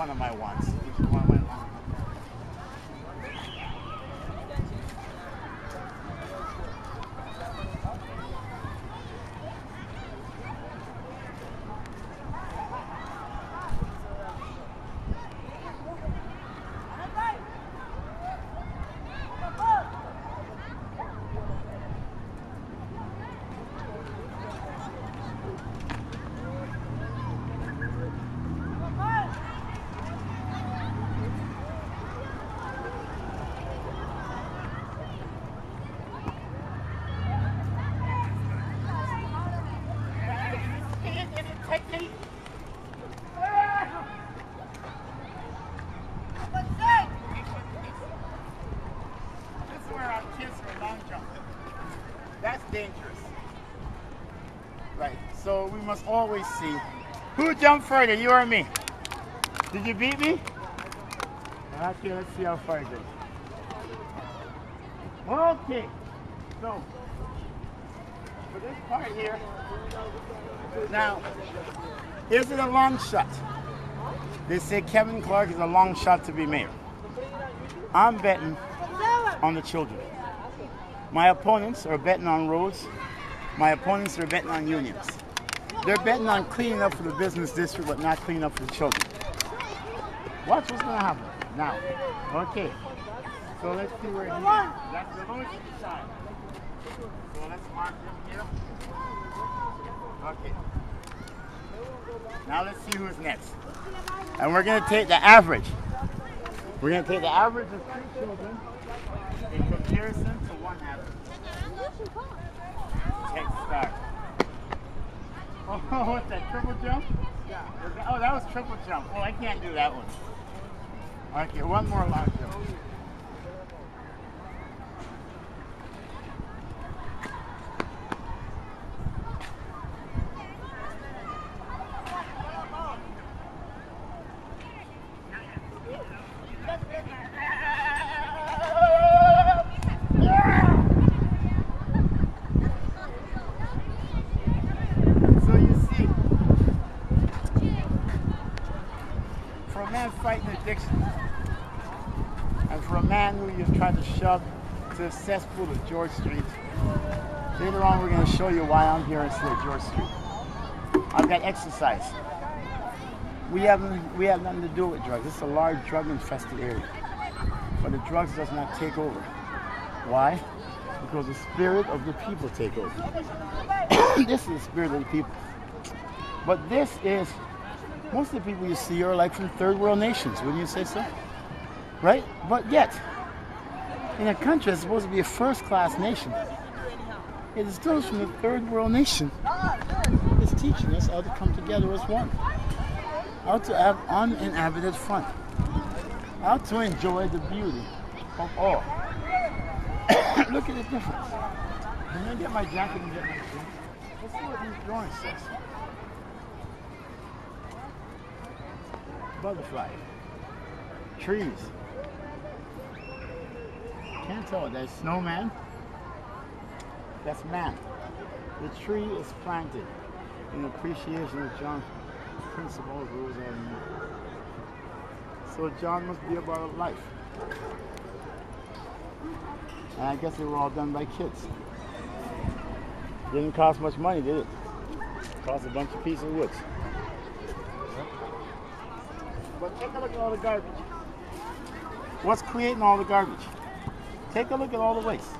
one of my ones. Which is one of my ones. That's dangerous. Right, so we must always see who jumped further, you or me? Did you beat me? Okay, let's see how far it goes. Okay, so for this part here, now, is it a long shot? They say Kevin Clarke is a long shot to be mayor. I'm betting on the children. My opponents are betting on roads. My opponents are betting on unions. They're betting on cleaning up for the business district, but not cleaning up for the children. Watch what's going to happen now. Okay. So let's see where he is. That's the lowest side. So let's mark him here. Okay. Now let's see who's next. And we're going to take the average. We're going to take the average of 3 children in comparison to one average. Check start. Oh, what's that, triple jump? Yeah. Oh, that was triple jump. Oh, I can't do that one. Okay, one more long jump. Fighting addiction, and for a man who you've tried to shove to a cesspool of George Street, later on we're going to show you why I'm here instead of George Street. I've got exercise. We have nothing to do with drugs. This is a large drug-infested area, but the drugs does not take over. Why? Because the spirit of the people take over. This is the spirit of the people. But this is. Most of the people you see are like from third world nations, wouldn't you say so? Right? But yet, in a country that's supposed to be a first-class nation, it is those from the third world nation that's teaching us how to come together as one. How to have uninhabited fun. How to enjoy the beauty of all. Look at the difference. Let me get my jacket and get my drink. Let's see what these drawings says. Butterfly, trees. Can't tell. That's snowman. That's man. The tree is planted in appreciation of John's principles, rules, and so John must be about life. And I guess they were all done by kids. Didn't cost much money, did it? Cost a bunch of pieces of wood. But take a look at all the garbage. What's creating all the garbage? Take a look at all the waste.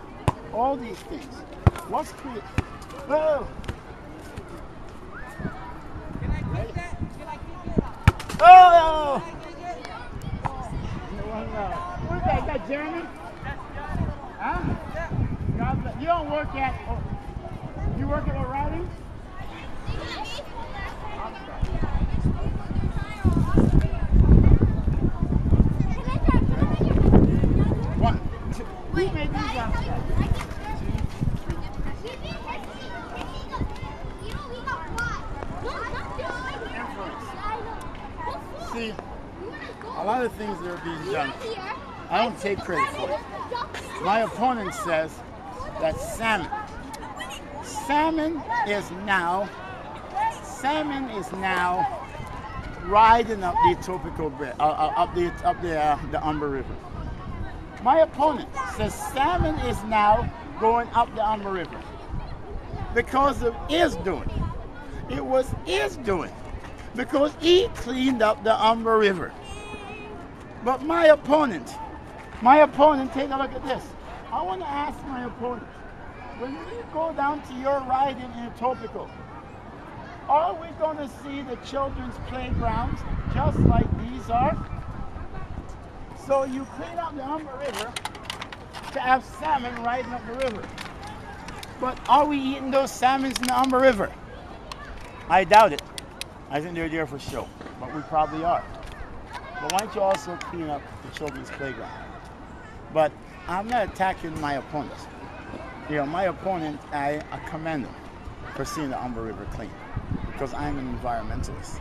All these things. What's creating? Whoa! Can I keep that? Can I keep it? Oh! What is that? Is that Jeremy? Huh? God bless. You don't work at. Oh, you work at O'Reilly? Who made these outside? See, a lot of things that are being done, I don't take credit for it. My opponent says that salmon is now riding up the Etobicoke Bridge, up the Humber River. My opponent says salmon is now going up the Humber River because of his doing. It was his doing because he cleaned up the Humber River. But my opponent, take a look at this. I want to ask my opponent, when we go down to your riding in Etobicoke, are we going to see the children's playgrounds just like these are? So you clean up the Humber River to have salmon riding up the river. But are we eating those salmons in the Humber River? I doubt it. I think they're there for show, but we probably are. But why don't you also clean up the children's playground? But I'm not attacking my opponent. You know, my opponent, I commend him for seeing the Humber River clean because I'm an environmentalist.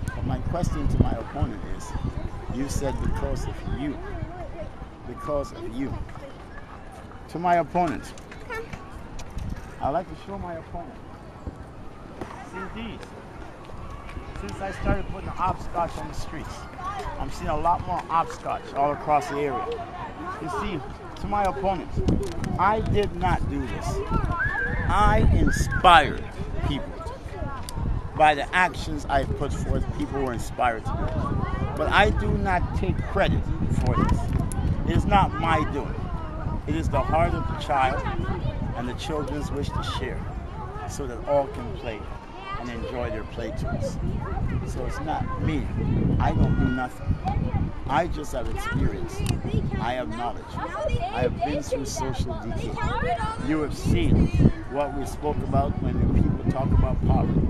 But my question to my opponent is, you said because of you. To my opponent, I'd like to show my opponent. See these. Since I started putting the hopscotch on the streets, I'm seeing a lot more hopscotch all across the area. You see, to my opponent, I did not do this. I inspired people. By the actions I put forth, people were inspired to do it. But I do not take credit for this. It is not my doing. It is the heart of the child and the children's wish to share so that all can play and enjoy their play tools. So it's not me. I don't do nothing. I just have experience. I have knowledge. I have been through social decay. You have seen what we spoke about when the people talk about poverty.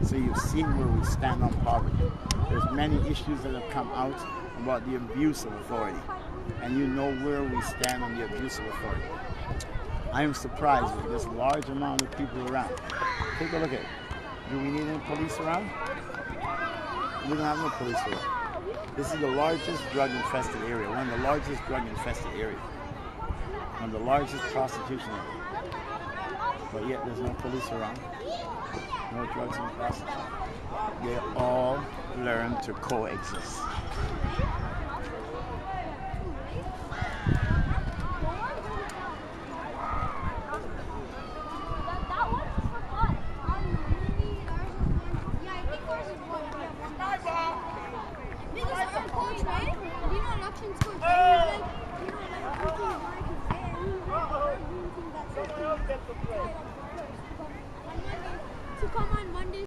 So you've seen where we stand on poverty. There's many issues that have come out about the abuse of authority. And you know where we stand on the abuse of authority. I am surprised with this large amount of people around. Take a look at it. Do we need any police around? We don't have no police around. This is the largest drug-infested area, one of the largest drug-infested areas, one of the largest prostitution areas. But yet there's no police around, no drugs and prostitution. They all learn to coexist.